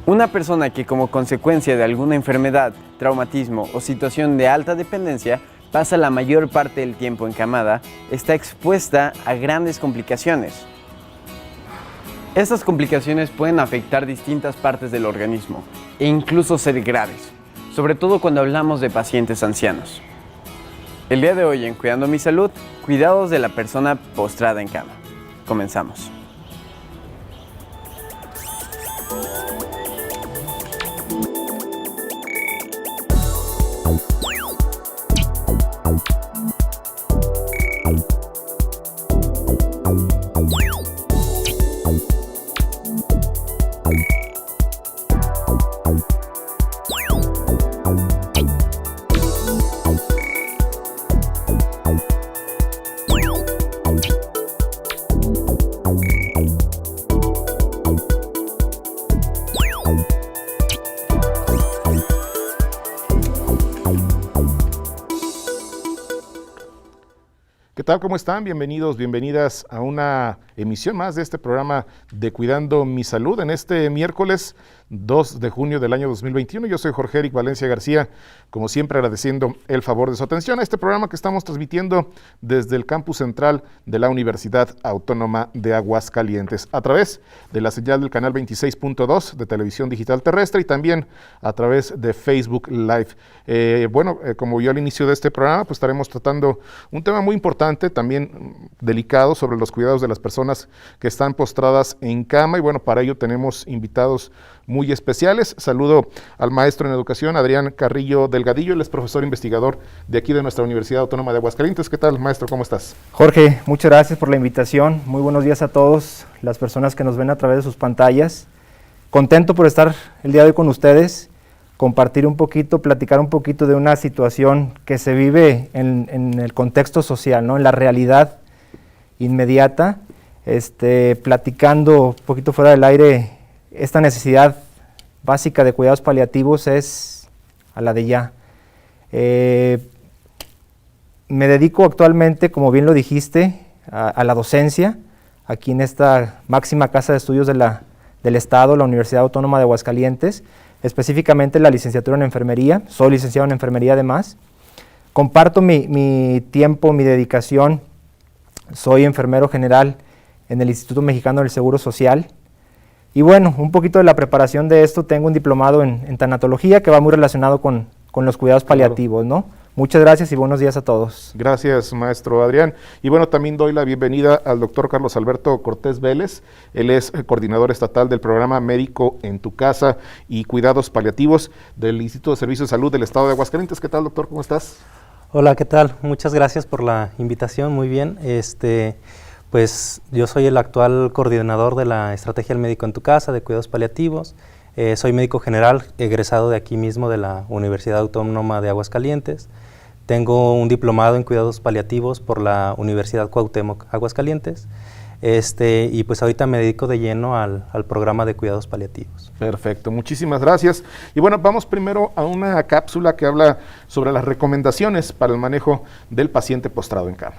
Una persona que como consecuencia de alguna enfermedad, traumatismo o situación de alta dependencia pasa la mayor parte del tiempo encamada, está expuesta a grandes complicaciones. Estas complicaciones pueden afectar distintas partes del organismo e incluso ser graves, sobre todo cuando hablamos de pacientes ancianos. El día de hoy en Cuidando mi Salud, cuidados de la persona postrada en cama. Comenzamos. ¿Qué tal? ¿Cómo están? Bienvenidos, bienvenidas a una emisión más de este programa de Cuidando mi Salud en este miércoles 2 de junio del año 2021. Yo soy Jorge Eric Valencia García, como siempre agradeciendo el favor de su atención a este programa que estamos transmitiendo desde el campus central de la Universidad Autónoma de Aguascalientes a través de la señal del canal 26.2 de televisión digital terrestre y también a través de Facebook Live. Como yo al inicio de este programa, pues estaremos tratando un tema muy importante, también delicado, sobre los cuidados de las personas que están postradas en cama y bueno, para ello tenemos invitados muy especiales. Saludo al maestro en educación, Adrián Carrillo Delgadillo, él es profesor investigador de aquí de nuestra Universidad Autónoma de Aguascalientes. ¿Qué tal, maestro? ¿Cómo estás? Jorge, muchas gracias por la invitación. Muy buenos días a todos las personas que nos ven a través de sus pantallas. Contento por estar el día de hoy con ustedes, compartir un poquito, platicar un poquito de una situación que se vive en el contexto social, ¿no? En la realidad inmediata, platicando un poquito fuera del aire. Esta necesidad básica de cuidados paliativos es a la de ya. Me dedico actualmente, como bien lo dijiste, a la docencia, aquí en esta máxima casa de estudios del Estado, la Universidad Autónoma de Aguascalientes, específicamente la licenciatura en enfermería. Soy licenciado en enfermería además. Comparto mi tiempo, mi dedicación. Soy enfermero general en el Instituto Mexicano del Seguro Social. Y bueno, un poquito de la preparación de esto, tengo un diplomado en tanatología que va muy relacionado con los cuidados paliativos, ¿no? Muchas gracias y buenos días a todos. Gracias, maestro Adrián. Y bueno, también doy la bienvenida al doctor Carlos Alberto Cortés Vélez. Él es coordinador estatal del programa Médico en tu Casa y Cuidados Paliativos del Instituto de Servicios de Salud del Estado de Aguascalientes. ¿Qué tal, doctor? ¿Cómo estás? Hola, ¿qué tal? Muchas gracias por la invitación, muy bien. Pues yo soy el actual coordinador de la Estrategia del Médico en tu Casa, de Cuidados Paliativos. Soy médico general, egresado de aquí mismo de la Universidad Autónoma de Aguascalientes. Tengo un diplomado en Cuidados Paliativos por la Universidad Cuauhtémoc Aguascalientes. Y pues ahorita me dedico de lleno al programa de Cuidados Paliativos. Perfecto, muchísimas gracias. Y bueno, vamos primero a una cápsula que habla sobre las recomendaciones para el manejo del paciente postrado en cama.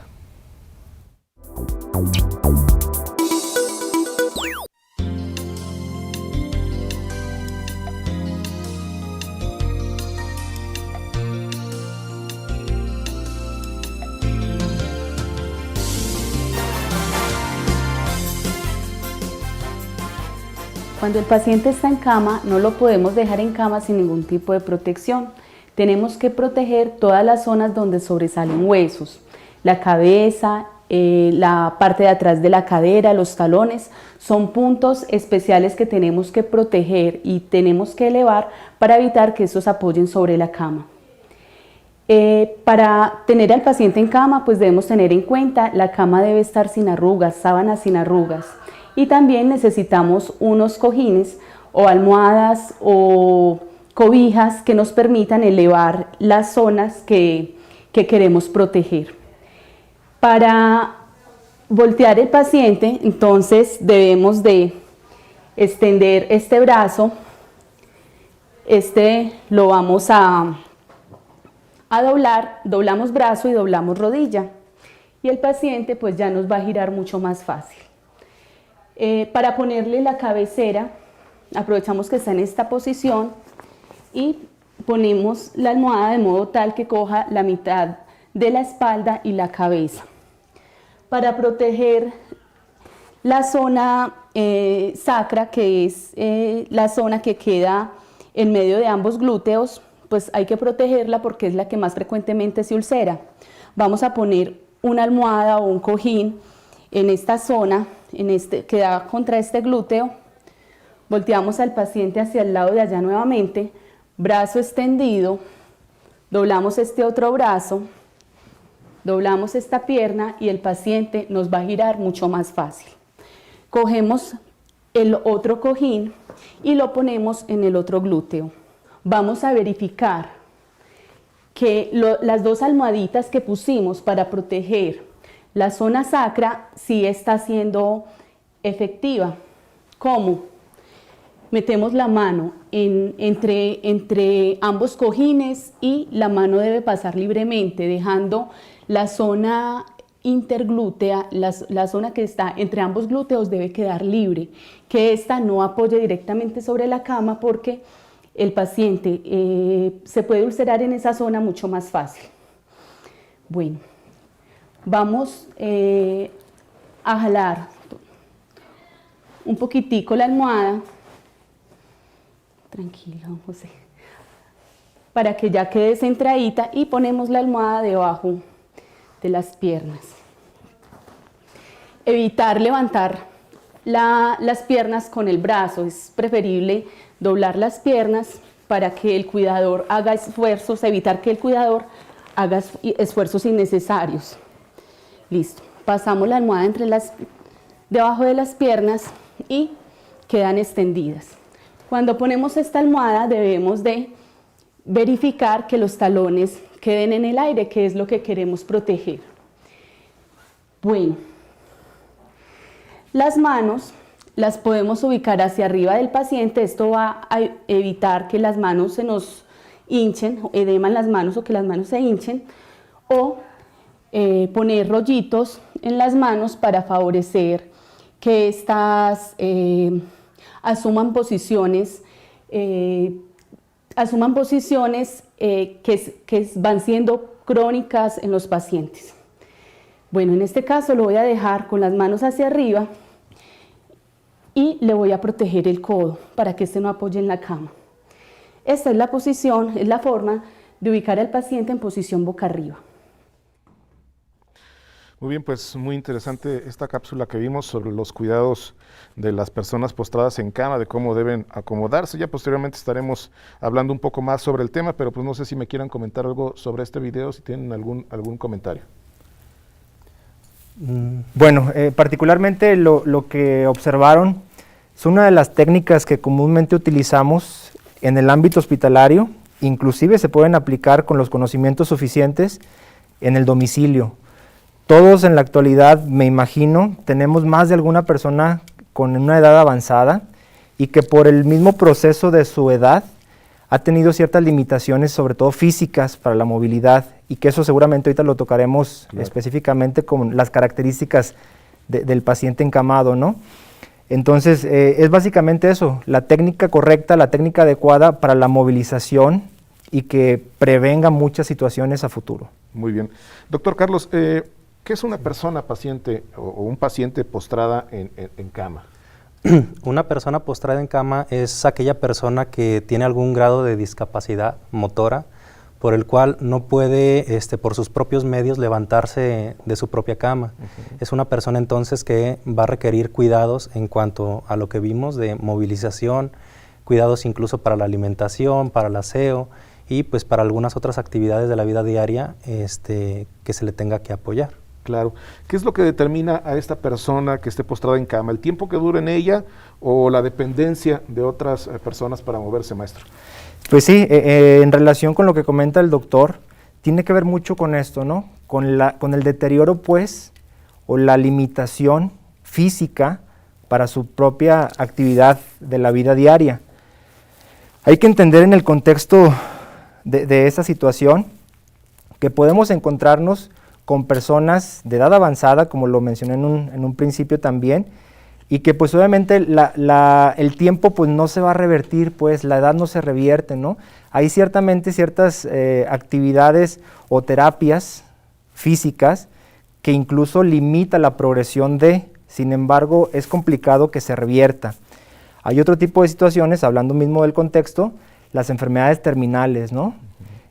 Cuando el paciente está en cama, no lo podemos dejar en cama sin ningún tipo de protección. Tenemos que proteger todas las zonas donde sobresalen huesos, la cabeza, la parte de atrás de la cadera, los talones, son puntos especiales que tenemos que proteger y tenemos que elevar para evitar que estos apoyen sobre la cama. Para tener al paciente en cama, pues debemos tener en cuenta la cama debe estar sin arrugas, sábanas sin arrugas. Y también necesitamos unos cojines o almohadas o cobijas que nos permitan elevar las zonas que queremos proteger. Para voltear el paciente, entonces debemos de extender este brazo. Lo vamos a doblar, doblamos brazo y doblamos rodilla. Y el paciente pues ya nos va a girar mucho más fácil. Para ponerle la cabecera, aprovechamos que está en esta posición y ponemos la almohada de modo tal que coja la mitad de la espalda y la cabeza. Para proteger la zona sacra, que es la zona que queda en medio de ambos glúteos, pues hay que protegerla porque es la que más frecuentemente se ulcera. Vamos a poner una almohada o un cojín en esta zona, que da contra este glúteo. Volteamos al paciente hacia el lado de allá nuevamente, brazo extendido, doblamos este otro brazo, doblamos esta pierna y el paciente nos va a girar mucho más fácil. Cogemos el otro cojín y lo ponemos en el otro glúteo. Vamos a verificar que las dos almohaditas que pusimos para proteger la zona sacra sí está siendo efectiva. ¿Cómo? Metemos la mano entre ambos cojines y la mano debe pasar libremente, dejando la zona interglútea, la zona que está entre ambos glúteos debe quedar libre, que ésta no apoye directamente sobre la cama porque el paciente se puede ulcerar en esa zona mucho más fácil. Bueno, vamos a jalar un poquitico la almohada, tranquilo José, para que ya quede centradita y ponemos la almohada debajo de las piernas. Evitar levantar las piernas con el brazo, es preferible doblar las piernas para que el cuidador haga esfuerzos, evitar que el cuidador haga esfuerzos innecesarios. Listo, pasamos la almohada debajo de las piernas y quedan extendidas. Cuando ponemos esta almohada debemos de verificar que los talones queden en el aire, que es lo que queremos proteger. Bueno, las manos las podemos ubicar hacia arriba del paciente. Esto va a evitar que las manos se nos hinchen, edeman las manos o que las manos se hinchen, o poner rollitos en las manos para favorecer que estas asuman posiciones que van siendo crónicas en los pacientes. Bueno, en este caso lo voy a dejar con las manos hacia arriba y le voy a proteger el codo para que este no apoye en la cama. Esta es la posición, es la forma de ubicar al paciente en posición boca arriba. Muy bien, pues muy interesante esta cápsula que vimos sobre los cuidados de las personas postradas en cama, de cómo deben acomodarse. Ya posteriormente estaremos hablando un poco más sobre el tema, pero pues no sé si me quieran comentar algo sobre este video, si tienen algún comentario. Bueno, particularmente lo que observaron es una de las técnicas que comúnmente utilizamos en el ámbito hospitalario, inclusive se pueden aplicar con los conocimientos suficientes en el domicilio. Todos en la actualidad, me imagino, tenemos más de alguna persona con una edad avanzada y que por el mismo proceso de su edad ha tenido ciertas limitaciones, sobre todo físicas, para la movilidad, y que eso seguramente ahorita lo tocaremos específicamente con las características del paciente encamado, ¿no? Entonces, es básicamente eso, la técnica correcta, la técnica adecuada para la movilización y que prevenga muchas situaciones a futuro. Muy bien. Doctor Carlos, ¿qué es una persona paciente o un paciente postrada en cama? Una persona postrada en cama es aquella persona que tiene algún grado de discapacidad motora por el cual no puede, por sus propios medios, levantarse de su propia cama. Es una persona entonces que va a requerir cuidados en cuanto a lo que vimos de movilización, cuidados incluso para la alimentación, para el aseo y pues para algunas otras actividades de la vida diaria que se le tenga que apoyar. Claro. ¿Qué es lo que determina a esta persona que esté postrada en cama? ¿El tiempo que dure en ella o la dependencia de otras personas para moverse, maestro? Pues sí, en relación con lo que comenta el doctor, tiene que ver mucho con esto, ¿no? Con el deterioro, pues, o la limitación física para su propia actividad de la vida diaria. Hay que entender en el contexto de esta situación que podemos encontrarnos con personas de edad avanzada, como lo mencioné en un principio también, y que pues obviamente el tiempo pues no se va a revertir, pues la edad no se revierte, ¿no? Hay ciertamente ciertas actividades o terapias físicas que incluso limita la progresión sin embargo es complicado que se revierta. Hay otro tipo de situaciones, hablando mismo del contexto, las enfermedades terminales, ¿no?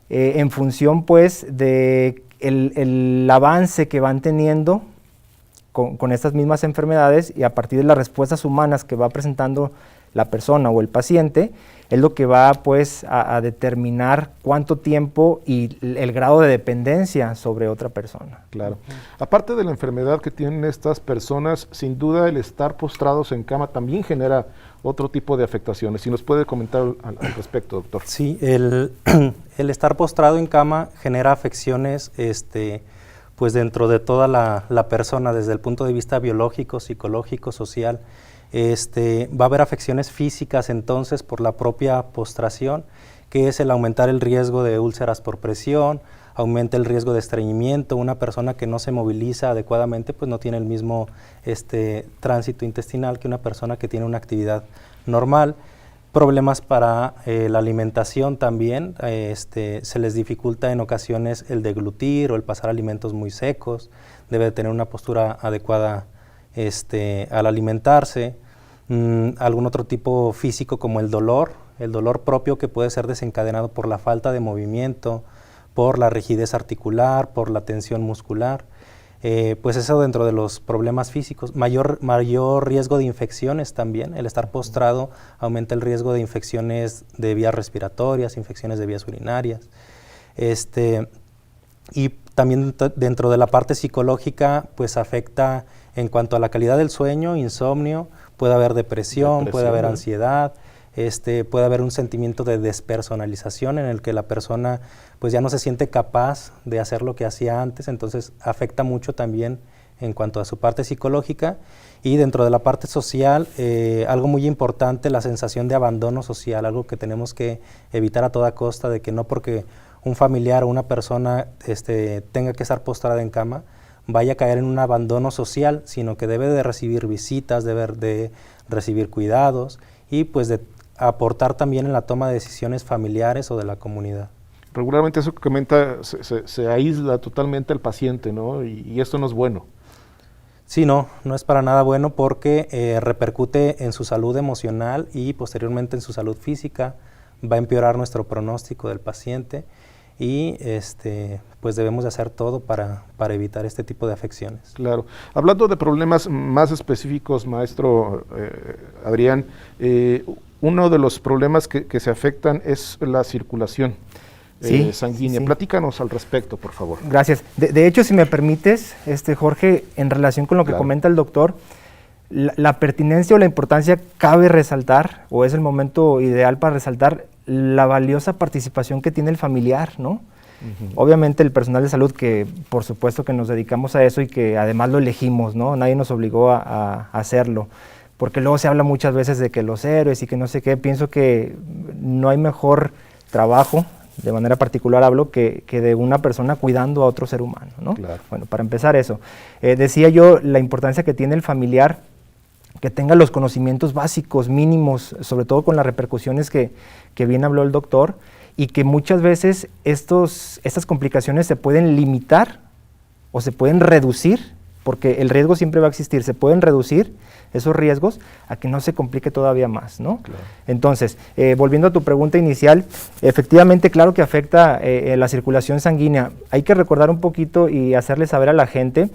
En función pues de el avance que van teniendo con estas mismas enfermedades y a partir de las respuestas humanas que va presentando la persona o el paciente, es lo que va pues a determinar cuánto tiempo y el grado de dependencia sobre otra persona. Claro. Aparte de la enfermedad que tienen estas personas, sin duda el estar postrados en cama también genera otro tipo de afectaciones. Si nos puede comentar al respecto, doctor. Sí, el estar postrado en cama genera afecciones pues dentro de toda la persona, desde el punto de vista biológico, psicológico, social. Va a haber afecciones físicas entonces por la propia postración, que es el aumentar el riesgo de úlceras por presión, aumenta el riesgo de estreñimiento. Una persona que no se moviliza adecuadamente pues no tiene el mismo tránsito intestinal que una persona que tiene una actividad normal. Problemas para la alimentación también, se les dificulta en ocasiones el deglutir o el pasar alimentos muy secos, debe de tener una postura adecuada al alimentarse. Algún otro tipo físico como el dolor propio que puede ser desencadenado por la falta de movimiento, por la rigidez articular, por la tensión muscular. Pues eso dentro de los problemas físicos. Mayor riesgo de infecciones también. El estar postrado aumenta el riesgo de infecciones de vías respiratorias, infecciones de vías urinarias. Y también dentro de la parte psicológica, pues afecta en cuanto a la calidad del sueño, insomnio, puede haber depresión, puede haber ansiedad, puede haber un sentimiento de despersonalización en el que la persona pues ya no se siente capaz de hacer lo que hacía antes, entonces afecta mucho también en cuanto a su parte psicológica. Y dentro de la parte social, algo muy importante, la sensación de abandono social, algo que tenemos que evitar a toda costa, de que no porque un familiar o una persona tenga que estar postrada en cama, vaya a caer en un abandono social, sino que debe de recibir visitas, debe de recibir cuidados y pues de aportar también en la toma de decisiones familiares o de la comunidad. Regularmente eso que comenta, se aísla totalmente al paciente, ¿no? Y esto no es bueno. Sí, no es para nada bueno porque repercute en su salud emocional y posteriormente en su salud física, va a empeorar nuestro pronóstico del paciente y pues debemos de hacer todo para evitar este tipo de afecciones. Claro. Hablando de problemas más específicos, maestro Adrián, uno de los problemas que se afectan es la circulación sanguínea. Sí. Platícanos al respecto, por favor. Gracias. De hecho, si me permites, Jorge, en relación con lo que comenta el doctor, la pertinencia o la importancia cabe resaltar, o es el momento ideal para resaltar, la valiosa participación que tiene el familiar, ¿no? Obviamente el personal de salud, que por supuesto que nos dedicamos a eso y que además lo elegimos, ¿no? Nadie nos obligó a hacerlo, porque luego se habla muchas veces de que los héroes y que no sé qué. Pienso que no hay mejor trabajo, de manera particular hablo, que de una persona cuidando a otro ser humano, ¿no? Claro. Bueno, para empezar eso, decía yo la importancia que tiene el familiar, que tenga los conocimientos básicos, mínimos, sobre todo con las repercusiones que bien habló el doctor, y que muchas veces estas complicaciones se pueden limitar o se pueden reducir, porque el riesgo siempre va a existir, se pueden reducir esos riesgos a que no se complique todavía más, ¿no? Claro. Entonces, volviendo a tu pregunta inicial, efectivamente, claro que afecta la circulación sanguínea. Hay que recordar un poquito y hacerle saber a la gente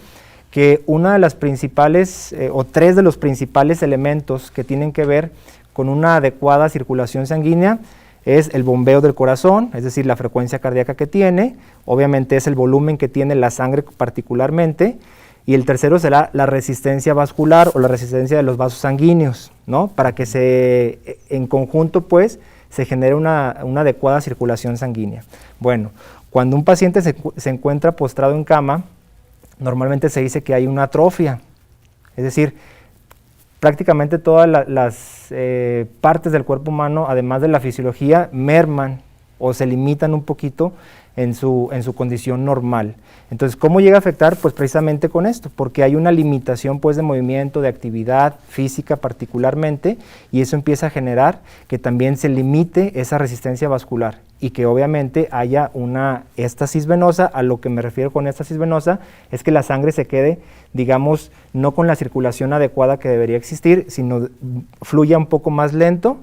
que una de las principales, o tres de los principales elementos que tienen que ver con una adecuada circulación sanguínea es el bombeo del corazón, es decir, la frecuencia cardíaca que tiene, obviamente es el volumen que tiene la sangre particularmente, y el tercero será la resistencia vascular o la resistencia de los vasos sanguíneos, ¿no? Para que en conjunto pues se genere una adecuada circulación sanguínea. Bueno, cuando un paciente se encuentra postrado en cama, normalmente se dice que hay una atrofia, es decir, prácticamente todas las partes del cuerpo humano, además de la fisiología, merman o se limitan un poquito en su condición normal. Entonces, ¿cómo llega a afectar? Pues precisamente con esto, porque hay una limitación pues de movimiento, de actividad física particularmente, y eso empieza a generar que también se limite esa resistencia vascular y que obviamente haya una éstasis venosa. A lo que me refiero con éstasis venosa es que la sangre se quede, digamos, no con la circulación adecuada que debería existir, sino fluya un poco más lento,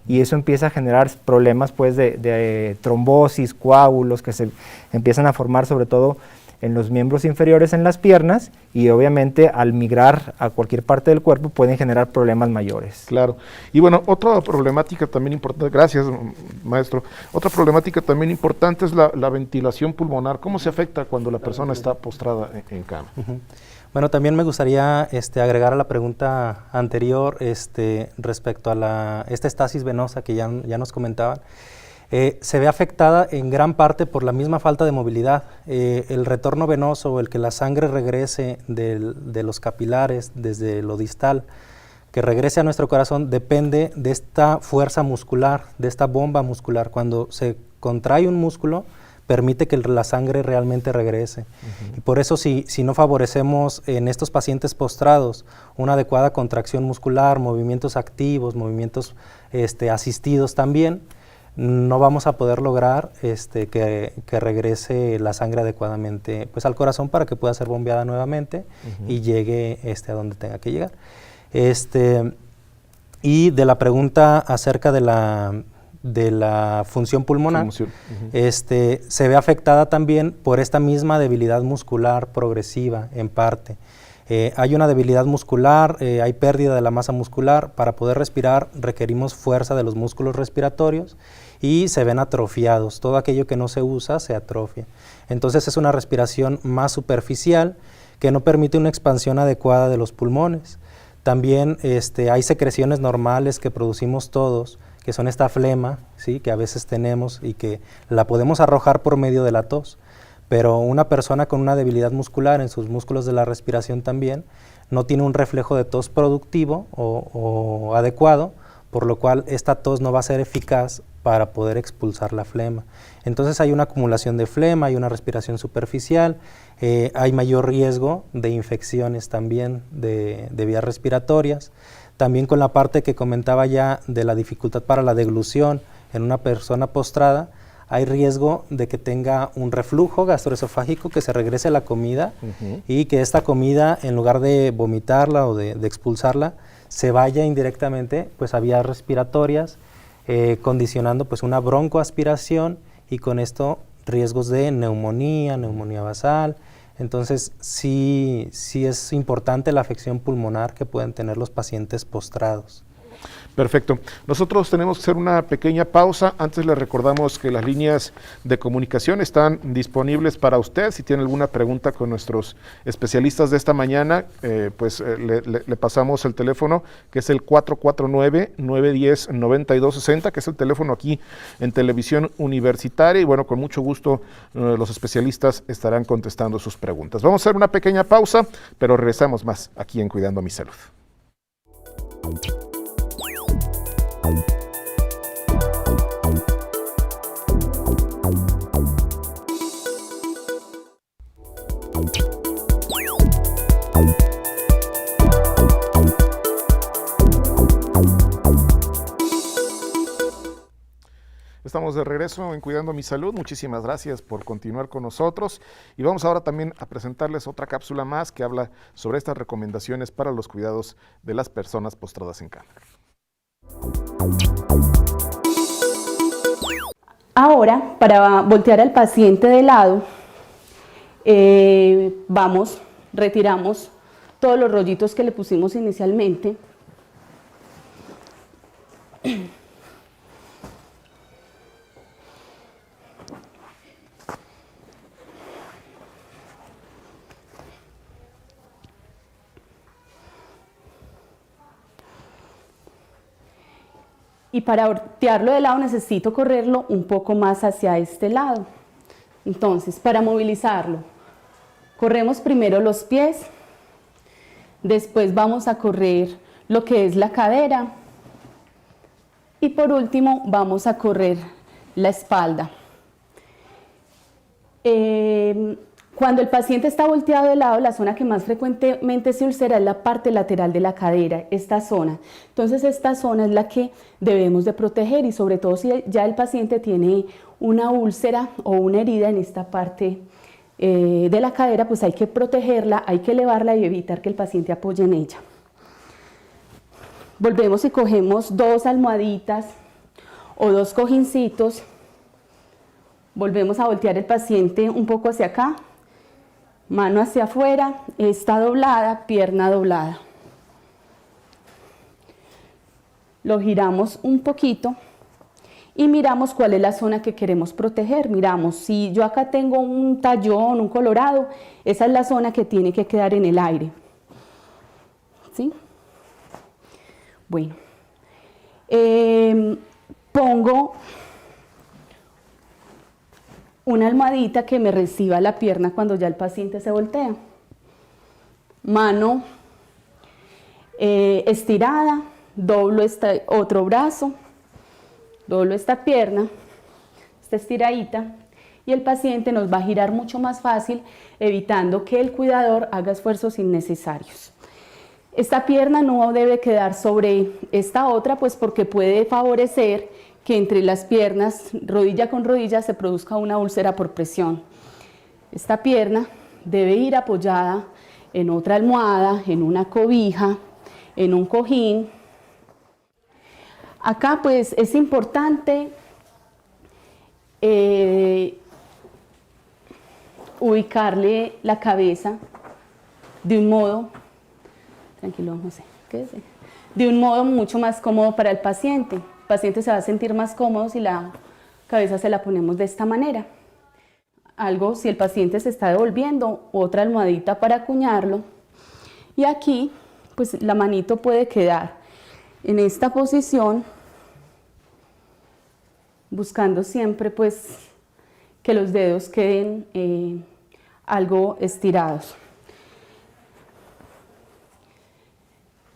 y eso empieza a generar problemas pues de trombosis, coágulos que se empiezan a formar sobre todo en los miembros inferiores, en las piernas, y obviamente al migrar a cualquier parte del cuerpo pueden generar problemas mayores. Claro. Y bueno, otra problemática también importante, gracias maestro, otra problemática también importante es la ventilación pulmonar. ¿Cómo se afecta cuando la persona está postrada en cama? Bueno, también me gustaría agregar a la pregunta anterior respecto a esta estasis venosa que ya nos comentaban. Se ve afectada en gran parte por la misma falta de movilidad. El retorno venoso o el que la sangre regrese de los capilares desde lo distal, que regrese a nuestro corazón, depende de esta fuerza muscular, de esta bomba muscular. Cuando se contrae un músculo, permite que la sangre realmente regrese. Y por eso si no favorecemos en estos pacientes postrados una adecuada contracción muscular, movimientos activos, movimientos asistidos también, no vamos a poder lograr que regrese la sangre adecuadamente pues, al corazón para que pueda ser bombeada nuevamente y llegue a donde tenga que llegar. Y de la pregunta acerca de la función pulmonar, se ve afectada también por esta misma debilidad muscular progresiva en parte. Hay una debilidad muscular, hay pérdida de la masa muscular. Para poder respirar requerimos fuerza de los músculos respiratorios y se ven atrofiados. Todo aquello que no se usa se atrofia. Entonces es una respiración más superficial que no permite una expansión adecuada de los pulmones. También hay secreciones normales que producimos todos, que son esta flema, ¿sí?, que a veces tenemos y que la podemos arrojar por medio de la tos. Pero una persona con una debilidad muscular en sus músculos de la respiración también no tiene un reflejo de tos productivo o adecuado, por lo cual esta tos no va a ser eficaz para poder expulsar la flema. Entonces hay una acumulación de flema, hay una respiración superficial, hay mayor riesgo de infecciones también de vías respiratorias. También con la parte que comentaba ya de la dificultad para la deglución en una persona postrada, hay riesgo de que tenga un reflujo gastroesofágico, que se regrese a la comida y que esta comida, en lugar de vomitarla o de expulsarla, se vaya indirectamente pues, a vías respiratorias, condicionando pues, una broncoaspiración y con esto riesgos de neumonía basal. Entonces sí es importante la afección pulmonar que pueden tener los pacientes postrados. Perfecto. Nosotros tenemos que hacer una pequeña pausa. Antes les recordamos que las líneas de comunicación están disponibles para usted. Si tiene alguna pregunta con nuestros especialistas de esta mañana, le pasamos el teléfono, que es el 449-910-9260, que es el teléfono aquí en Televisión Universitaria. Y bueno, con mucho gusto los especialistas estarán contestando sus preguntas. Vamos a hacer una pequeña pausa, pero regresamos más aquí en Cuidando Mi Salud. Estamos de regreso en Cuidando Mi Salud. Muchísimas gracias por continuar con nosotros. Y vamos ahora también a presentarles otra cápsula más que habla sobre estas recomendaciones para los cuidados de las personas postradas en cama. Ahora, para voltear al paciente de lado, retiramos todos los rollitos que le pusimos inicialmente. Y para voltearlo de lado necesito correrlo un poco más hacia este lado. Entonces, para movilizarlo, corremos primero los pies, después vamos a correr lo que es la cadera y por último vamos a correr la espalda. Cuando el paciente está volteado de lado, la zona que más frecuentemente se ulcera es la parte lateral de la cadera, esta zona. Entonces esta zona es la que debemos de proteger y sobre todo si ya el paciente tiene una úlcera o una herida en esta parte de la cadera, pues hay que protegerla, hay que elevarla y evitar que el paciente apoye en ella. Volvemos y cogemos 2 almohaditas o 2 cojincitos. Volvemos a voltear el paciente un poco hacia acá, mano hacia afuera, está doblada, pierna doblada. Lo giramos un poquito y miramos cuál es la zona que queremos proteger. Miramos, si yo acá tengo un tallón, un colorado, esa es la zona que tiene que quedar en el aire. ¿Sí? Bueno, pongo una almohadita que me reciba la pierna cuando ya el paciente se voltea. Mano estirada, doblo otro brazo, doblo esta pierna, esta estiradita, y el paciente nos va a girar mucho más fácil, evitando que el cuidador haga esfuerzos innecesarios. Esta pierna no debe quedar sobre esta otra, pues porque puede favorecer que entre las piernas, rodilla con rodilla, se produzca una úlcera por presión. Esta pierna debe ir apoyada en otra almohada, en una cobija, en un cojín. Acá pues es importante ubicarle la cabeza de un modo, tranquilo José, quédese, de un modo mucho más cómodo para el paciente. El paciente se va a sentir más cómodo si la cabeza se la ponemos de esta manera. Algo, si el paciente se está devolviendo, otra almohadita para acuñarlo. Y aquí, pues la manito puede quedar en esta posición, buscando siempre pues que los dedos queden algo estirados.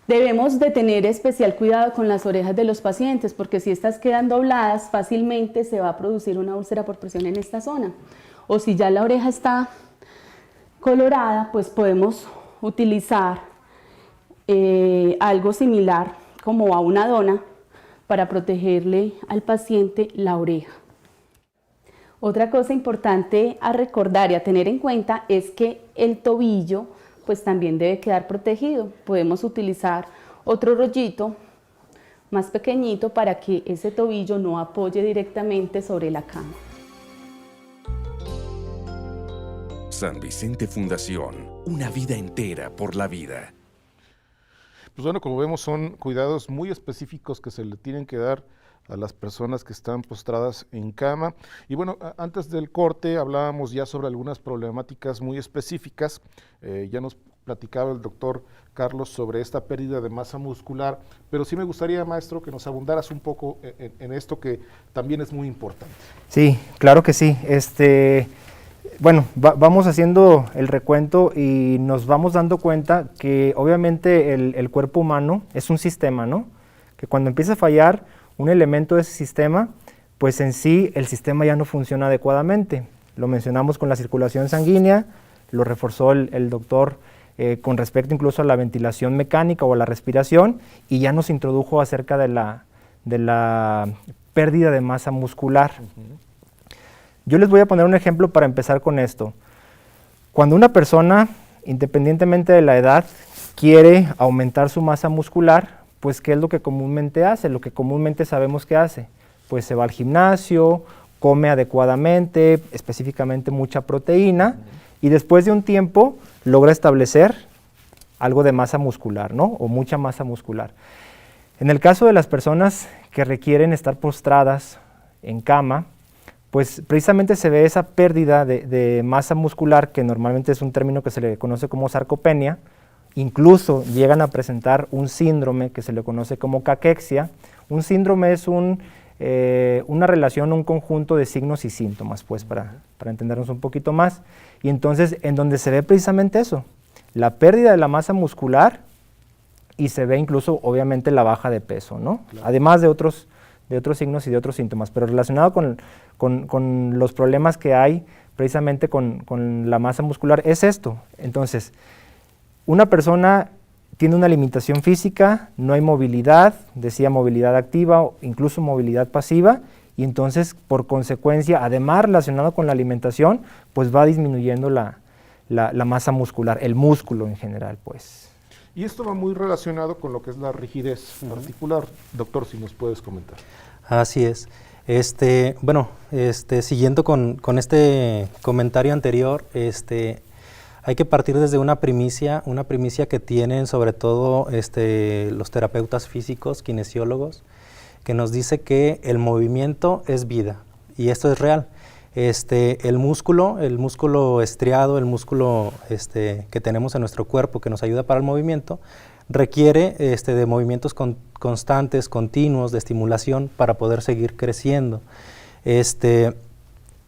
Debemos de tener especial cuidado con las orejas de los pacientes, porque si estas quedan dobladas, fácilmente se va a producir una úlcera por presión en esta zona. O si ya la oreja está colorada, pues podemos utilizar algo similar como a una dona para protegerle al paciente la oreja. Otra cosa importante a recordar y a tener en cuenta es que el tobillo pues también debe quedar protegido. Podemos utilizar otro rollito más pequeñito para que ese tobillo no apoye directamente sobre la cama. San Vicente Fundación, una vida entera por la vida. Pues bueno, como vemos, son cuidados muy específicos que se le tienen que dar a las personas que están postradas en cama. Y bueno, antes del corte hablábamos ya sobre algunas problemáticas muy específicas. Ya nos platicaba el doctor Carlos sobre esta pérdida de masa muscular, pero sí me gustaría, maestro, que nos abundaras un poco en esto que también es muy importante. Sí, claro que sí. Bueno, vamos haciendo el recuento y nos vamos dando cuenta que obviamente el cuerpo humano es un sistema, ¿no? Que cuando empieza a fallar un elemento de ese sistema, pues en sí el sistema ya no funciona adecuadamente. Lo mencionamos con la circulación sanguínea, lo reforzó el doctor con respecto incluso a la ventilación mecánica o a la respiración, y ya nos introdujo acerca de la pérdida de masa muscular. Yo les voy a poner un ejemplo para empezar con esto. Cuando una persona, independientemente de la edad, quiere aumentar su masa muscular, pues ¿qué es lo que comúnmente hace? Lo que comúnmente sabemos que hace. Pues se va al gimnasio, come adecuadamente, específicamente mucha proteína, y después de un tiempo logra establecer algo de masa muscular, ¿no? O mucha masa muscular. En el caso de las personas que requieren estar postradas en cama, pues precisamente se ve esa pérdida de masa muscular, que normalmente es un término que se le conoce como sarcopenia. Incluso llegan a presentar un síndrome que se le conoce como caquexia. Un síndrome es una relación, un conjunto de signos y síntomas, pues para entendernos un poquito más. Y entonces, en donde se ve precisamente eso, la pérdida de la masa muscular, y se ve incluso, obviamente, la baja de peso, ¿no? Claro. Además de otros signos y de otros síntomas, pero relacionado con los problemas que hay, precisamente con la masa muscular es esto. Entonces, una persona tiene una limitación física, no hay movilidad, decía movilidad activa o incluso movilidad pasiva, y entonces por consecuencia, además relacionado con la alimentación, pues va disminuyendo la masa muscular, el músculo en general, pues. Y esto va muy relacionado con lo que es la rigidez articular. Doctor, si nos puedes comentar. Así es. Bueno, siguiendo con este comentario anterior, hay que partir desde una primicia que tienen sobre todo los terapeutas físicos, kinesiólogos, que nos dice que el movimiento es vida, y esto es real. El músculo estriado, el músculo que tenemos en nuestro cuerpo que nos ayuda para el movimiento, requiere de movimientos constantes, continuos, de estimulación para poder seguir creciendo.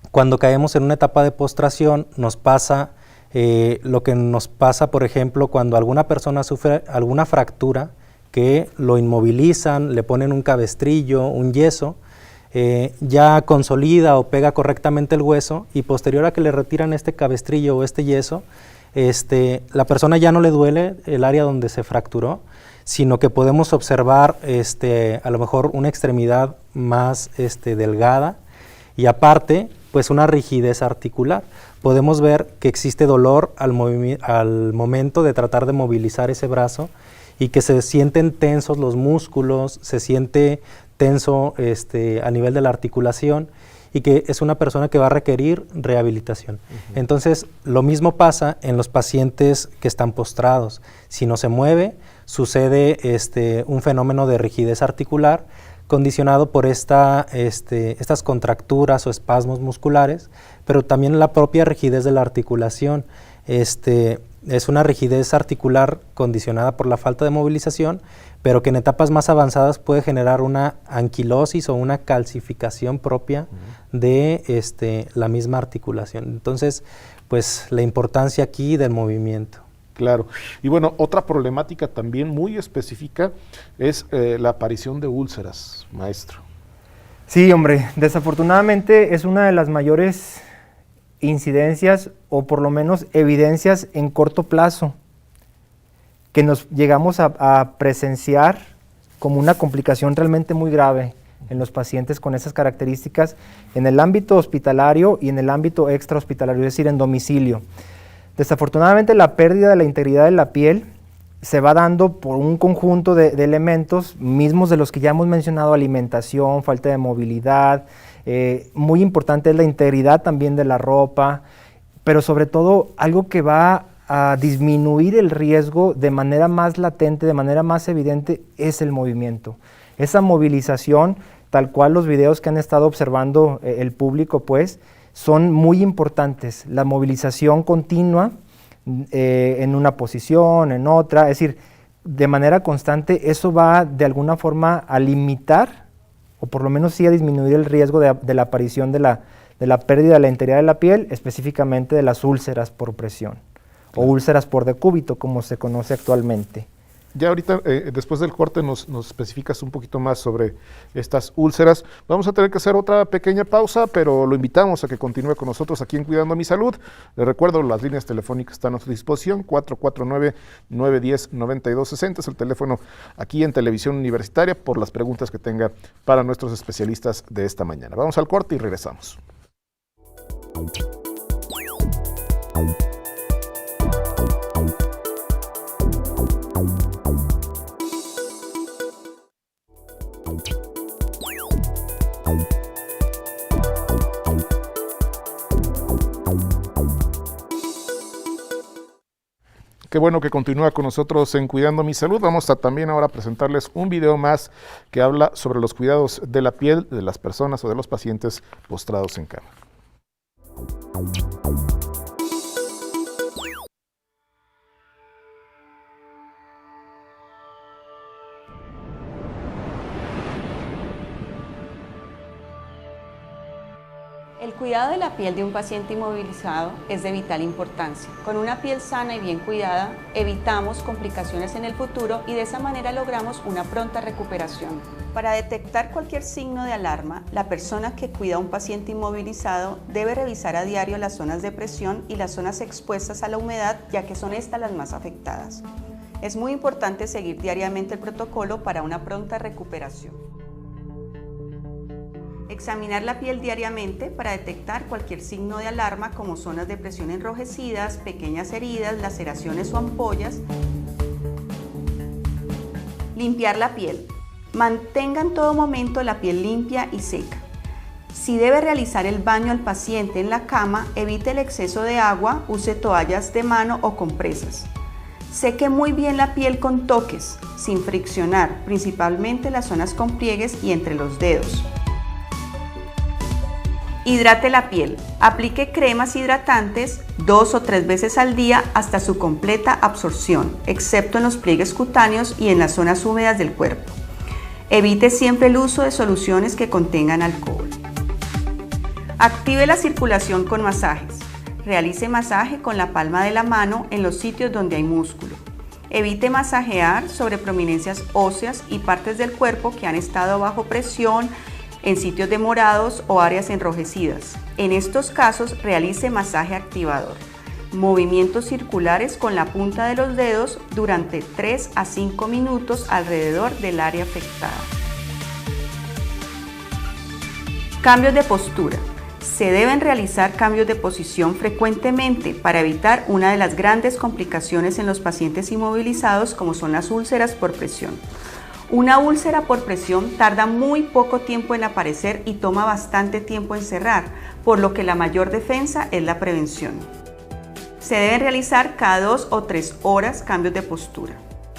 Cuando caemos en una etapa de postración, nos pasa lo que nos pasa, por ejemplo, cuando alguna persona sufre alguna fractura, que lo inmovilizan, le ponen un cabestrillo, un yeso, ya consolida o pega correctamente el hueso, y posterior a que le retiran este cabestrillo o este yeso, la persona ya no le duele el área donde se fracturó, sino que podemos observar a lo mejor una extremidad más delgada, y aparte pues una rigidez articular. Podemos ver que existe dolor al momento de tratar de movilizar ese brazo, y que se sienten tensos los músculos, se siente tenso a nivel de la articulación, y que es una persona que va a requerir rehabilitación. Entonces, lo mismo pasa en los pacientes que están postrados. Si no se mueve, sucede un fenómeno de rigidez articular condicionado por estas contracturas o espasmos musculares, pero también la propia rigidez de la articulación. Es una rigidez articular condicionada por la falta de movilización, pero que en etapas más avanzadas puede generar una anquilosis o una calcificación propia de la misma articulación. Entonces, pues la importancia aquí del movimiento. Claro. Y bueno, otra problemática también muy específica es la aparición de úlceras, maestro. Sí, hombre, desafortunadamente es una de las mayores incidencias, o por lo menos evidencias en corto plazo, que nos llegamos a presenciar como una complicación realmente muy grave en los pacientes con esas características en el ámbito hospitalario y en el ámbito extrahospitalario, es decir, en domicilio. Desafortunadamente, la pérdida de la integridad de la piel se va dando por un conjunto de elementos mismos de los que ya hemos mencionado: alimentación, falta de movilidad, muy importante es la integridad también de la ropa, pero sobre todo algo que va a disminuir el riesgo de manera más latente, de manera más evidente, es el movimiento. Esa movilización, tal cual los videos que han estado observando el público, pues, son muy importantes. La movilización continua en una posición, en otra, es decir, de manera constante, eso va de alguna forma a limitar, o por lo menos sí a disminuir el riesgo de la aparición de la pérdida de la integridad de la piel, específicamente de las úlceras por presión, o úlceras por decúbito, como se conoce actualmente. Ya ahorita, después del corte, nos especificas un poquito más sobre estas úlceras. Vamos a tener que hacer otra pequeña pausa, pero lo invitamos a que continúe con nosotros aquí en Cuidando Mi Salud. Les recuerdo, las líneas telefónicas están a su disposición: 449-910-9260, es el teléfono aquí en Televisión Universitaria, por las preguntas que tenga para nuestros especialistas de esta mañana. Vamos al corte y regresamos. Qué bueno que continúa con nosotros en Cuidando Mi Salud. Vamos a también ahora presentarles un video más que habla sobre los cuidados de la piel de las personas o de los pacientes postrados en cama. El cuidado de la piel de un paciente inmovilizado es de vital importancia. Con una piel sana y bien cuidada, evitamos complicaciones en el futuro y de esa manera logramos una pronta recuperación. Para detectar cualquier signo de alarma, la persona que cuida a un paciente inmovilizado debe revisar a diario las zonas de presión y las zonas expuestas a la humedad, ya que son estas las más afectadas. Es muy importante seguir diariamente el protocolo para una pronta recuperación. Examinar la piel diariamente para detectar cualquier signo de alarma como zonas de presión enrojecidas, pequeñas heridas, laceraciones o ampollas. Limpiar la piel. Mantenga en todo momento la piel limpia y seca. Si debe realizar el baño al paciente en la cama, evite el exceso de agua, use toallas de mano o compresas. Seque muy bien la piel con toques, sin friccionar, principalmente las zonas con pliegues y entre los dedos. Hidrate la piel. Aplique cremas hidratantes 2 o 3 veces al día hasta su completa absorción, excepto en los pliegues cutáneos y en las zonas húmedas del cuerpo. Evite siempre el uso de soluciones que contengan alcohol. Active la circulación con masajes. Realice masaje con la palma de la mano en los sitios donde hay músculo. Evite masajear sobre prominencias óseas y partes del cuerpo que han estado bajo presión, en sitios demorados o áreas enrojecidas. En estos casos, realice masaje activador. Movimientos circulares con la punta de los dedos durante 3 a 5 minutos alrededor del área afectada. Cambios de postura. Se deben realizar cambios de posición frecuentemente para evitar una de las grandes complicaciones en los pacientes inmovilizados, como son las úlceras por presión. Una úlcera por presión tarda muy poco tiempo en aparecer y toma bastante tiempo en cerrar, por lo que la mayor defensa es la prevención. Se deben realizar cada 2 o 3 horas cambios de postura.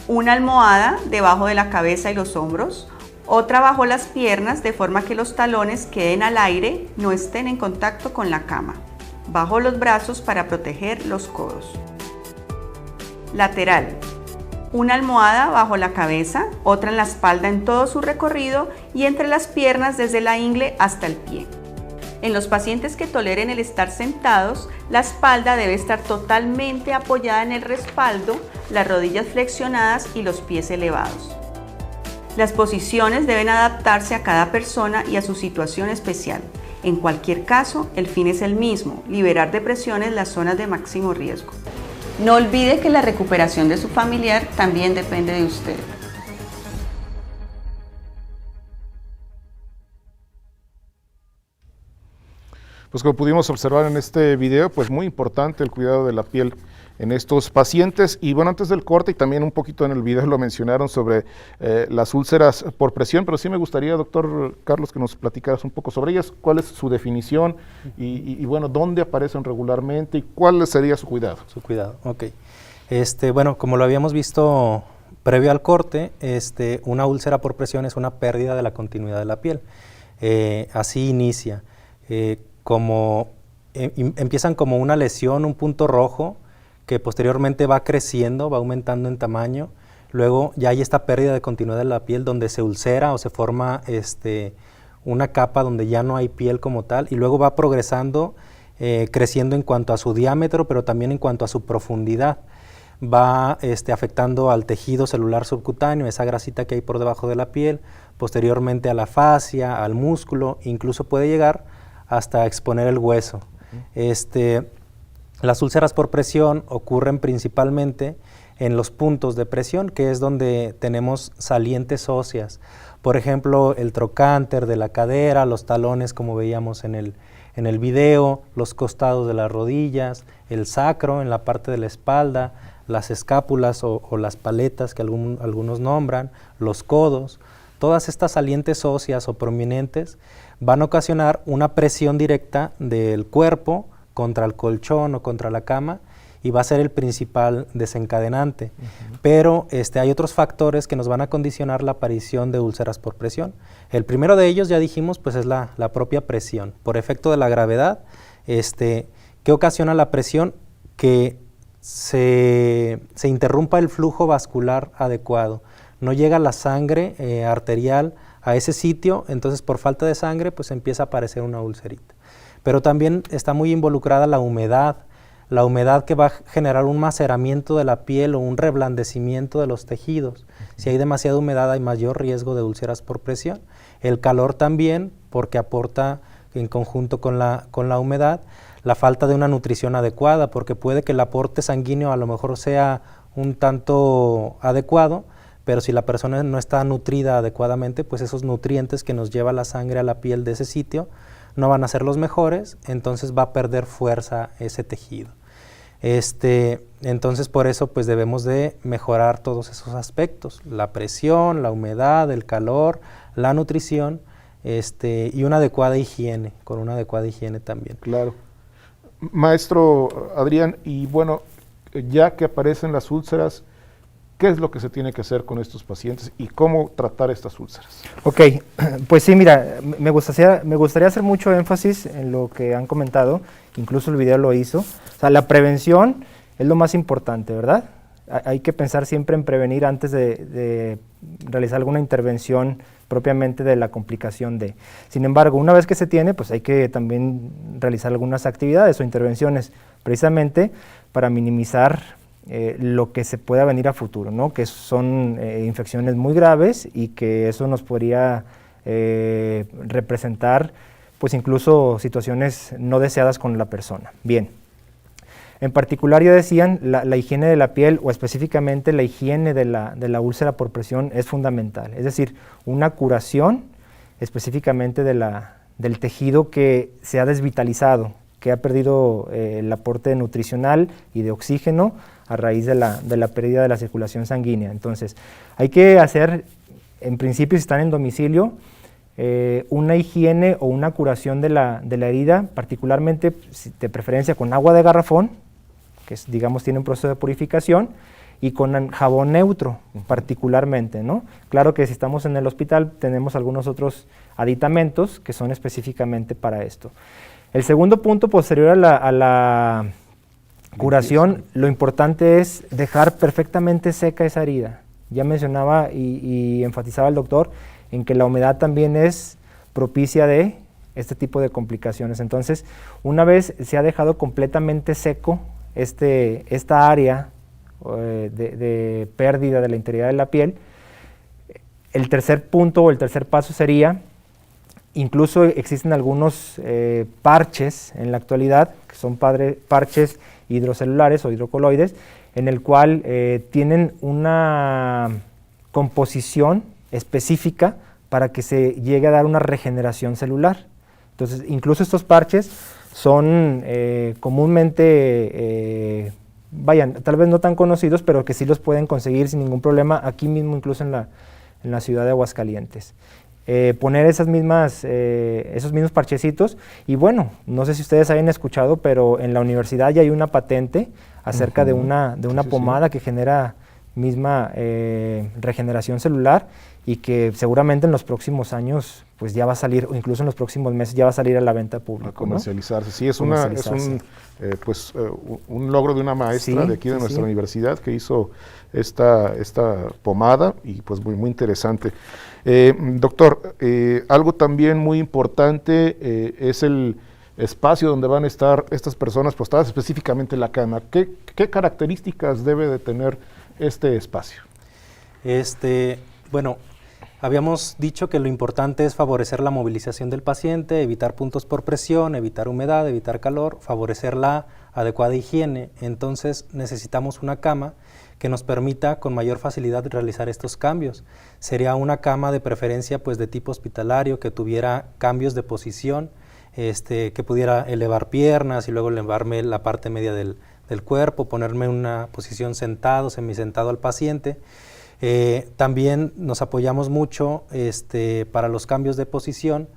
Una almohada debajo de la cabeza y los hombros, otra bajo las piernas de forma que los talones queden al aire, no estén en contacto con la cama. Bajo los brazos para proteger los codos. Lateral. Una almohada bajo la cabeza, otra en la espalda en todo su recorrido y entre las piernas desde la ingle hasta el pie. En los pacientes que toleren el estar sentados, la espalda debe estar totalmente apoyada en el respaldo, las rodillas flexionadas y los pies elevados. Las posiciones deben adaptarse a cada persona y a su situación especial. En cualquier caso, el fin es el mismo, liberar de presiones las zonas de máximo riesgo. No olvide que la recuperación de su familiar también depende de usted. Pues como pudimos observar en este video, pues muy importante el cuidado de la piel en estos pacientes. Y bueno, antes del corte y también un poquito en el video lo mencionaron sobre las úlceras por presión, pero sí me gustaría, doctor Carlos, que nos platicaras un poco sobre ellas, cuál es su definición y bueno, dónde aparecen regularmente y cuál sería su cuidado. Su cuidado, ok. Bueno, como lo habíamos visto previo al corte, una úlcera por presión es una pérdida de la continuidad de la piel. Así inicia. Empiezan como una lesión, un punto rojo, que posteriormente va creciendo, va aumentando en tamaño. Luego ya hay esta pérdida de continuidad de la piel donde se ulcera o se forma una capa donde ya no hay piel como tal, y luego va progresando, creciendo en cuanto a su diámetro, pero también en cuanto a su profundidad. Va afectando al tejido celular subcutáneo, esa grasita que hay por debajo de la piel, posteriormente a la fascia, al músculo, incluso puede llegar hasta exponer el hueso. Las úlceras por presión ocurren principalmente en los puntos de presión, que es donde tenemos salientes óseas. Por ejemplo, el trocánter de la cadera, los talones como veíamos en el video, los costados de las rodillas, el sacro en la parte de la espalda, las escápulas o las paletas que algunos nombran, los codos. Todas estas salientes óseas o prominentes van a ocasionar una presión directa del cuerpo contra el colchón o contra la cama y va a ser el principal desencadenante. Pero hay otros factores que nos van a condicionar la aparición de úlceras por presión. El primero de ellos, ya dijimos, pues es la propia presión. Por efecto de la gravedad, ¿qué ocasiona la presión? Que se interrumpa el flujo vascular adecuado. No llega la sangre arterial a ese sitio, entonces por falta de sangre pues empieza a aparecer una ulcerita. pero también está muy involucrada la humedad que va a generar un maceramiento de la piel o un reblandecimiento de los tejidos. Si hay demasiada humedad hay mayor riesgo de úlceras por presión. El calor también, porque aporta en conjunto con la humedad, la falta de una nutrición adecuada, porque puede que el aporte sanguíneo a lo mejor sea un tanto adecuado, pero si la persona no está nutrida adecuadamente, pues esos nutrientes que nos lleva la sangre a la piel de ese sitio no van a ser los mejores, entonces va a perder fuerza ese tejido. Entonces por eso pues debemos de mejorar todos esos aspectos, la presión, la humedad, el calor, la nutrición, y una adecuada higiene, con una adecuada higiene también. Claro. Maestro Adrián, y bueno, ya que aparecen las úlceras, ¿qué es lo que se tiene que hacer con estos pacientes y cómo tratar estas úlceras? Ok, pues sí, mira, me gustaría hacer mucho énfasis en lo que han comentado, incluso el video lo hizo. O sea, la prevención es lo más importante, ¿verdad? Hay que pensar siempre en prevenir antes de realizar alguna intervención propiamente de la complicación de. Sin embargo, una vez que se tiene, pues hay que también realizar algunas actividades o intervenciones, precisamente para minimizar lo que se pueda venir a futuro, ¿no? Que son infecciones muy graves y que eso nos podría representar pues incluso situaciones no deseadas con la persona. Bien, en particular ya decían, la higiene de la piel o específicamente la higiene de la úlcera por presión es fundamental, es decir, una curación específicamente del tejido que se ha desvitalizado, que ha perdido el aporte nutricional y de oxígeno a raíz de la pérdida de la circulación sanguínea. Entonces, hay que hacer, en principio, si están en domicilio, una higiene o una curación de la herida, particularmente de preferencia con agua de garrafón, que digamos tiene un proceso de purificación, y con jabón neutro, particularmente, ¿no? Claro que si estamos en el hospital tenemos algunos otros aditamentos que son específicamente para esto. El segundo punto posterior a la curación, lo importante es dejar perfectamente seca esa herida. Ya mencionaba y enfatizaba el doctor en que la humedad también es propicia de este tipo de complicaciones. Entonces, una vez se ha dejado completamente seco esta área de pérdida de la integridad de la piel, el tercer punto o el tercer paso sería, incluso existen algunos parches en la actualidad, que son parches hidrocelulares o hidrocoloides, en el cual tienen una composición específica para que se llegue a dar una regeneración celular. Entonces, incluso estos parches son comúnmente, tal vez no tan conocidos, pero que sí los pueden conseguir sin ningún problema aquí mismo, incluso en la ciudad de Aguascalientes. Poner esos mismos parchecitos, y bueno, no sé si ustedes hayan escuchado, pero en la universidad ya hay una patente acerca de una pomada que genera misma regeneración celular y que seguramente en los próximos años pues ya va a salir, o incluso en los próximos meses ya va a salir a la venta pública. A comercializarse, ¿no? Sí, es un logro de una maestra de aquí de nuestra universidad que hizo esta pomada y pues muy interesante. Doctor, algo también muy importante es el espacio donde van a estar estas personas postradas, específicamente la cama. ¿Qué características debe de tener este espacio? Bueno, habíamos dicho que lo importante es favorecer la movilización del paciente, evitar puntos por presión, evitar humedad, evitar calor, favorecer la adecuada higiene. Entonces necesitamos una cama que nos permita con mayor facilidad realizar estos cambios. Sería una cama de preferencia pues de tipo hospitalario, que tuviera cambios de posición, que pudiera elevar piernas y luego elevarme la parte media del cuerpo, ponerme en una posición sentado, semisentado al paciente. También nos apoyamos mucho para los cambios de posición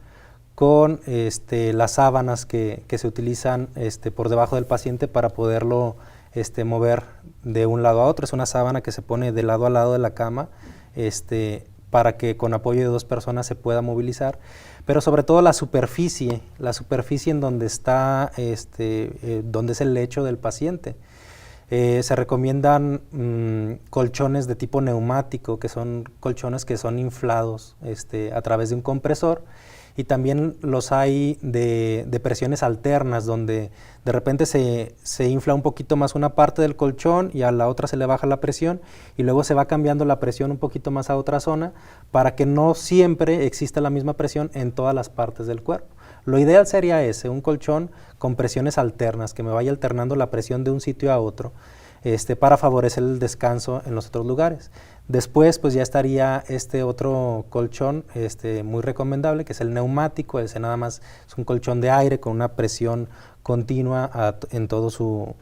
con las sábanas que se utilizan por debajo del paciente para poderlo mover de un lado a otro. Es una sábana que se pone de lado a lado de la cama para que con apoyo de dos personas se pueda movilizar, pero sobre todo la superficie en donde está, donde es el lecho del paciente. Se recomiendan colchones de tipo neumático, que son colchones que son inflados a través de un compresor y también los hay de presiones alternas, donde de repente se infla un poquito más una parte del colchón y a la otra se le baja la presión, y luego se va cambiando la presión un poquito más a otra zona para que no siempre exista la misma presión en todas las partes del cuerpo. Lo ideal sería un colchón con presiones alternas, que me vaya alternando la presión de un sitio a otro, para favorecer el descanso en los otros lugares. Después, pues ya estaría este otro colchón muy recomendable, que es el neumático. Ese nada más es un colchón de aire con una presión continua en toda su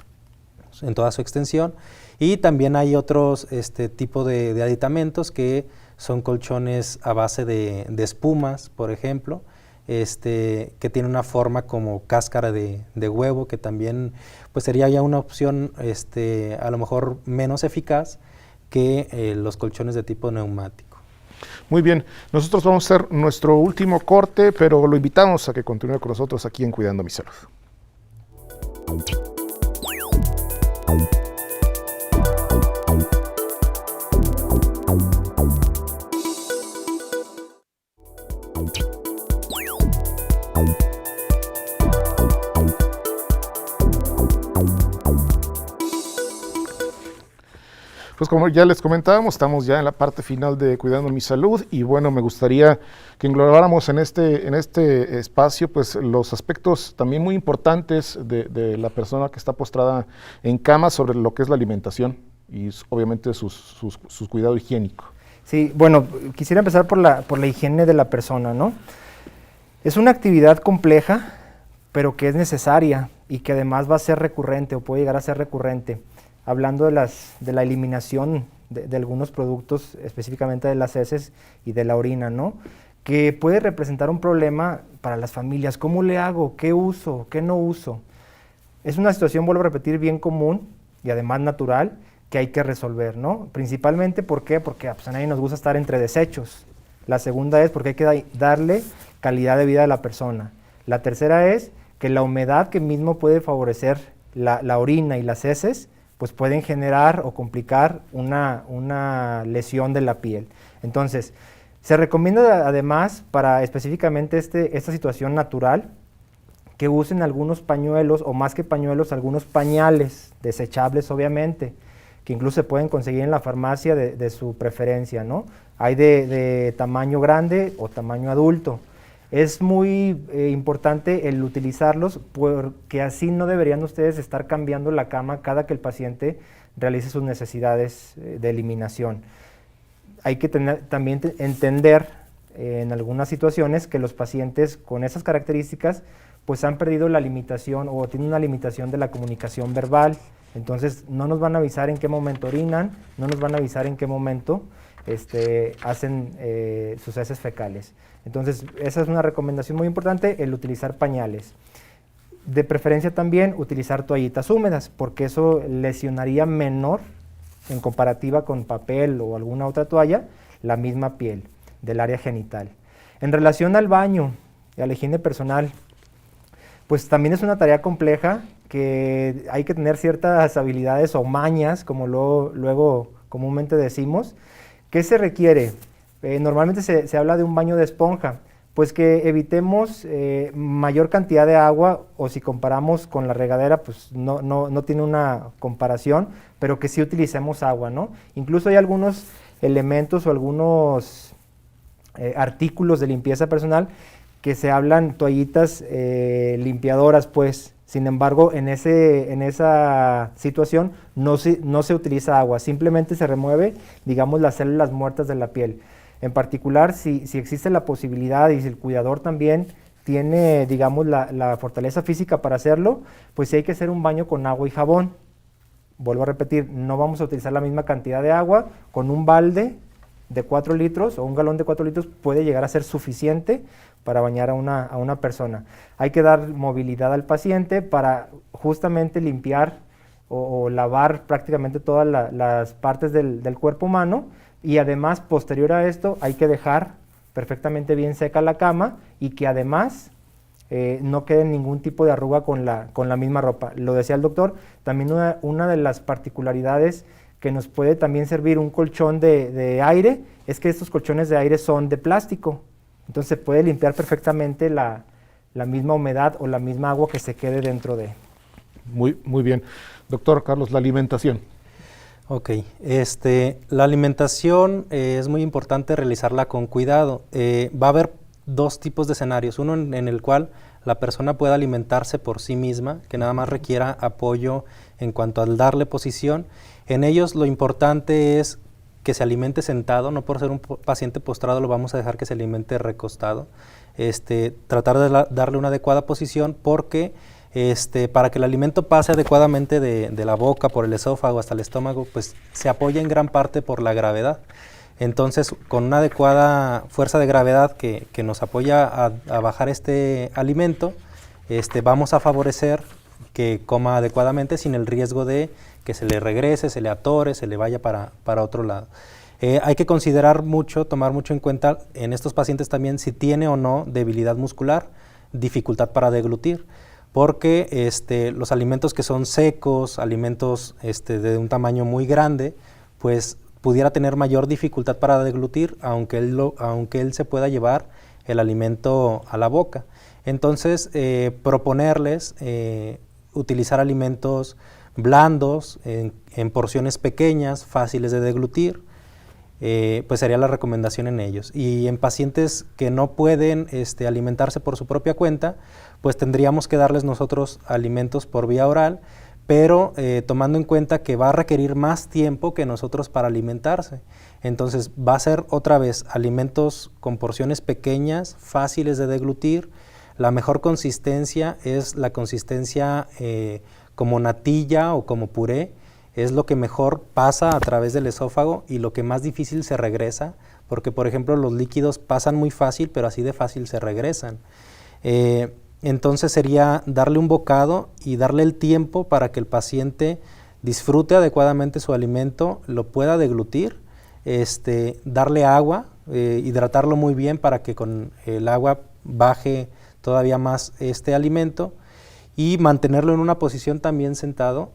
extensión. Y también hay otros tipo de aditamentos, que son colchones a base de espumas, por ejemplo, que tiene una forma como cáscara de huevo, que también pues sería ya una opción a lo mejor menos eficaz que los colchones de tipo neumático. Muy bien, nosotros vamos a hacer nuestro último corte, pero lo invitamos a que continúe con nosotros aquí en Cuidando Mi Salud. Pues como ya les comentábamos, estamos ya en la parte final de Cuidando Mi Salud, y bueno, me gustaría que englobáramos en este espacio pues los aspectos también muy importantes de la persona que está postrada en cama sobre lo que es la alimentación y obviamente sus cuidado higiénico. Sí, bueno, quisiera empezar por la higiene de la persona, ¿no? Es una actividad compleja, pero que es necesaria y que además va a ser recurrente o puede llegar a ser recurrente. Hablando de la eliminación de algunos productos, específicamente de las heces y de la orina, ¿no? Que puede representar un problema para las familias. ¿Cómo le hago? ¿Qué uso? ¿Qué no uso? Es una situación, vuelvo a repetir, bien común y además natural, que hay que resolver, ¿no? Principalmente, ¿por qué? Porque pues, a nadie nos gusta estar entre desechos. La segunda es porque hay que darle calidad de vida a la persona. La tercera es que la humedad que mismo puede favorecer la orina y las heces, pues pueden generar o complicar una lesión de la piel. Entonces, se recomienda además para específicamente esta situación natural que usen algunos pañuelos, o más que pañuelos, algunos pañales desechables, obviamente, que incluso se pueden conseguir en la farmacia de su preferencia, ¿no? Hay de tamaño grande o tamaño adulto. Es muy importante el utilizarlos, porque así no deberían ustedes estar cambiando la cama cada que el paciente realice sus necesidades de eliminación. Hay que también entender en algunas situaciones que los pacientes con esas características pues han perdido la limitación o tienen una limitación de la comunicación verbal. Entonces no nos van a avisar en qué momento orinan, no nos van a avisar en qué momento hacen sus heces fecales. Entonces, esa es una recomendación muy importante, el utilizar pañales. De preferencia también utilizar toallitas húmedas, porque eso lesionaría menor, en comparativa con papel o alguna otra toalla, la misma piel del área genital. En relación al baño y a la higiene personal, pues también es una tarea compleja, que hay que tener ciertas habilidades o mañas, como luego comúnmente decimos. ¿Qué se requiere? Normalmente se habla de un baño de esponja, pues que evitemos mayor cantidad de agua, o si comparamos con la regadera, pues no tiene una comparación, pero que sí utilicemos agua, ¿no? Incluso hay algunos elementos o algunos artículos de limpieza personal que se hablan toallitas limpiadoras, pues. Sin embargo, en esa situación no se utiliza agua, simplemente se remueve, digamos, las células muertas de la piel. En particular, si existe la posibilidad y si el cuidador también tiene, digamos, la fortaleza física para hacerlo, pues sí hay que hacer un baño con agua y jabón. Vuelvo a repetir, no vamos a utilizar la misma cantidad de agua. Con un balde de 4 litros o un galón de 4 litros puede llegar a ser suficiente para bañar a una persona. Hay que dar movilidad al paciente para justamente limpiar o lavar prácticamente todas las partes del cuerpo humano, y además, posterior a esto, hay que dejar perfectamente bien seca la cama y que además no quede ningún tipo de arruga con la misma ropa. Lo decía el doctor, también una de las particularidades que nos puede también servir un colchón de aire es que estos colchones de aire son de plástico. Entonces se puede limpiar perfectamente la misma humedad o la misma agua que se quede dentro de. Muy bien. Doctor Carlos, la alimentación. Ok, la alimentación es muy importante realizarla con cuidado. Va a haber dos tipos de escenarios, uno en el cual la persona pueda alimentarse por sí misma, que nada más requiera apoyo en cuanto al darle posición. En ellos lo importante es que se alimente sentado, no por ser un paciente postrado lo vamos a dejar que se alimente recostado. Tratar de darle una adecuada posición porque para que el alimento pase adecuadamente de la boca por el esófago hasta el estómago, pues se apoya en gran parte por la gravedad. Entonces, con una adecuada fuerza de gravedad que nos apoya a bajar este alimento, vamos a favorecer que coma adecuadamente sin el riesgo de que se le regrese, se le atore, se le vaya para otro lado. Hay que considerar mucho, tomar mucho en cuenta en estos pacientes también si tiene o no debilidad muscular, dificultad para deglutir, porque los alimentos que son secos, alimentos de un tamaño muy grande, pues pudiera tener mayor dificultad para deglutir, aunque él se pueda llevar el alimento a la boca. Entonces, proponerles utilizar alimentos blandos, en porciones pequeñas, fáciles de deglutir, pues sería la recomendación en ellos. Y en pacientes que no pueden alimentarse por su propia cuenta, pues tendríamos que darles nosotros alimentos por vía oral, pero tomando en cuenta que va a requerir más tiempo que nosotros para alimentarse. Entonces va a ser otra vez alimentos con porciones pequeñas, fáciles de deglutir. La mejor consistencia es la consistencia como natilla o como puré, es lo que mejor pasa a través del esófago y lo que más difícil se regresa, porque por ejemplo los líquidos pasan muy fácil, pero así de fácil se regresan. Entonces sería darle un bocado y darle el tiempo para que el paciente disfrute adecuadamente su alimento, lo pueda deglutir, darle agua, hidratarlo muy bien para que con el agua baje todavía más este alimento y mantenerlo en una posición también sentado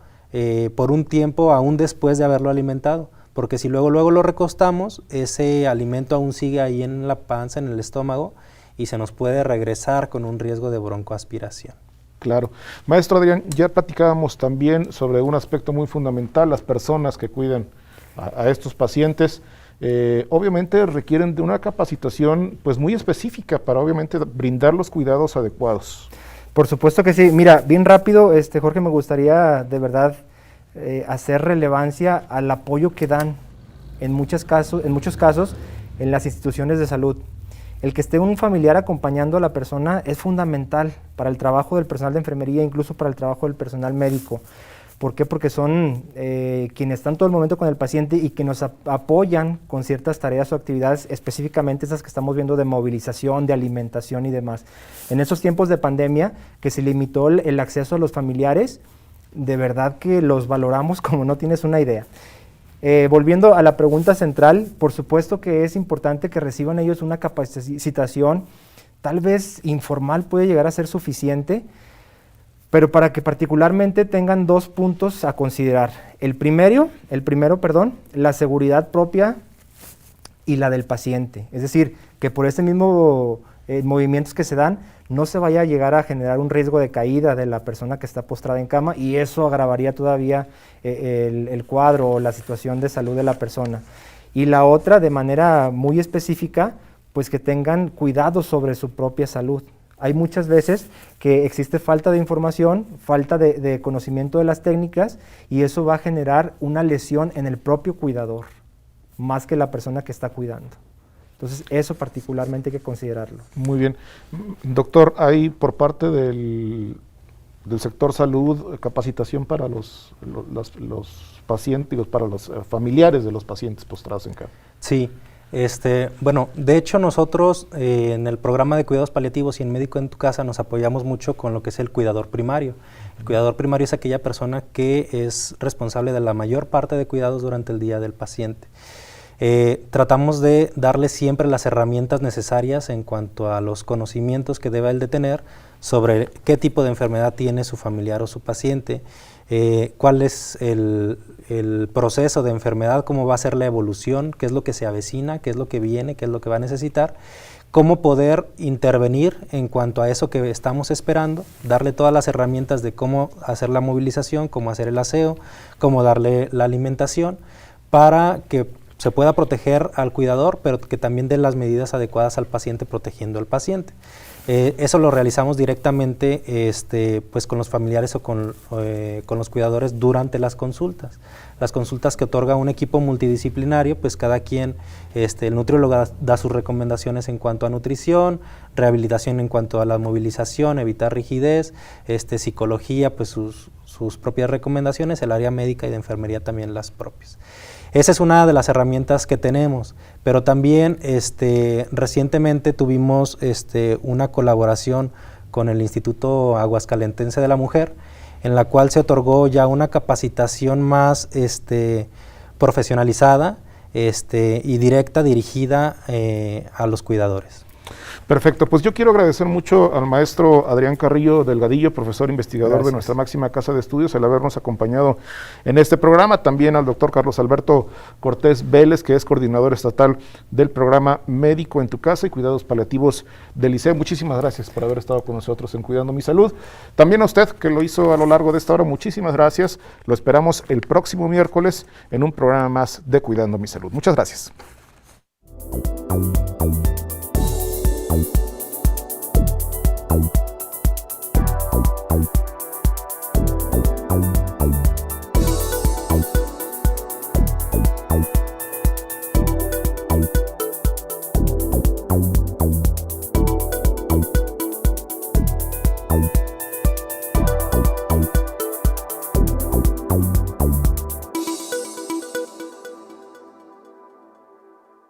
por un tiempo aún después de haberlo alimentado, porque si luego lo recostamos, ese alimento aún sigue ahí en la panza, en el estómago, y se nos puede regresar con un riesgo de broncoaspiración. Claro. Maestro Adrián, ya platicábamos también sobre un aspecto muy fundamental, las personas que cuidan a estos pacientes, obviamente requieren de una capacitación pues muy específica para obviamente brindar los cuidados adecuados. Por supuesto que sí. Mira, bien rápido, Jorge, me gustaría de verdad hacer relevancia al apoyo que dan en muchos casos en las instituciones de salud. El que esté un familiar acompañando a la persona es fundamental para el trabajo del personal de enfermería, incluso para el trabajo del personal médico. ¿Por qué? Porque son quienes están todo el momento con el paciente y que nos apoyan con ciertas tareas o actividades, específicamente esas que estamos viendo de movilización, de alimentación y demás. En estos tiempos de pandemia, que se limitó el acceso a los familiares, de verdad que los valoramos como no tienes una idea. Volviendo a la pregunta central, por supuesto que es importante que reciban ellos una capacitación, tal vez informal puede llegar a ser suficiente, pero para que particularmente tengan dos puntos a considerar. El primero, la seguridad propia y la del paciente. Es decir, que por este mismo movimientos que se dan, no se vaya a llegar a generar un riesgo de caída de la persona que está postrada en cama y eso agravaría todavía el cuadro o la situación de salud de la persona. Y la otra, de manera muy específica, pues que tengan cuidado sobre su propia salud. Hay muchas veces que existe falta de información, falta de conocimiento de las técnicas y eso va a generar una lesión en el propio cuidador, más que la persona que está cuidando. Entonces, eso particularmente hay que considerarlo. Muy bien. Doctor, ¿hay por parte del sector salud capacitación para los pacientes, para los familiares de los pacientes postrados en cama? Sí. Bueno, de hecho nosotros en el programa de cuidados paliativos y en Médico en tu Casa nos apoyamos mucho con lo que es el cuidador primario. El cuidador primario es aquella persona que es responsable de la mayor parte de cuidados durante el día del paciente. Tratamos de darle siempre las herramientas necesarias en cuanto a los conocimientos que debe él de tener sobre qué tipo de enfermedad tiene su familiar o su paciente, cuál es el proceso de enfermedad, cómo va a ser la evolución, qué es lo que se avecina, qué es lo que viene, qué es lo que va a necesitar, cómo poder intervenir en cuanto a eso que estamos esperando, darle todas las herramientas de cómo hacer la movilización, cómo hacer el aseo, cómo darle la alimentación, para que se pueda proteger al cuidador, pero que también dé las medidas adecuadas al paciente, protegiendo al paciente. Eso lo realizamos directamente pues con los familiares o con los cuidadores durante las consultas. Las consultas que otorga un equipo multidisciplinario, pues cada quien, el nutriólogo da sus recomendaciones en cuanto a nutrición, rehabilitación en cuanto a la movilización, evitar rigidez, psicología, pues sus propias recomendaciones, el área médica y de enfermería también las propias. Esa es una de las herramientas que tenemos, pero también recientemente tuvimos una colaboración con el Instituto Aguascalentense de la Mujer, en la cual se otorgó ya una capacitación más profesionalizada y directa, dirigida a los cuidadores. Perfecto, pues yo quiero agradecer mucho al maestro Adrián Carrillo Delgadillo, profesor investigador de nuestra máxima casa de estudios, el habernos acompañado en este programa. También al doctor Carlos Alberto Cortés Vélez, que es coordinador estatal del programa Médico en tu Casa y Cuidados Paliativos del ICE. Muchísimas gracias por haber estado con nosotros en Cuidando mi Salud. También a usted, que lo hizo a lo largo de esta hora, muchísimas gracias. Lo esperamos el próximo miércoles en un programa más de Cuidando mi Salud. Muchas gracias. Bye.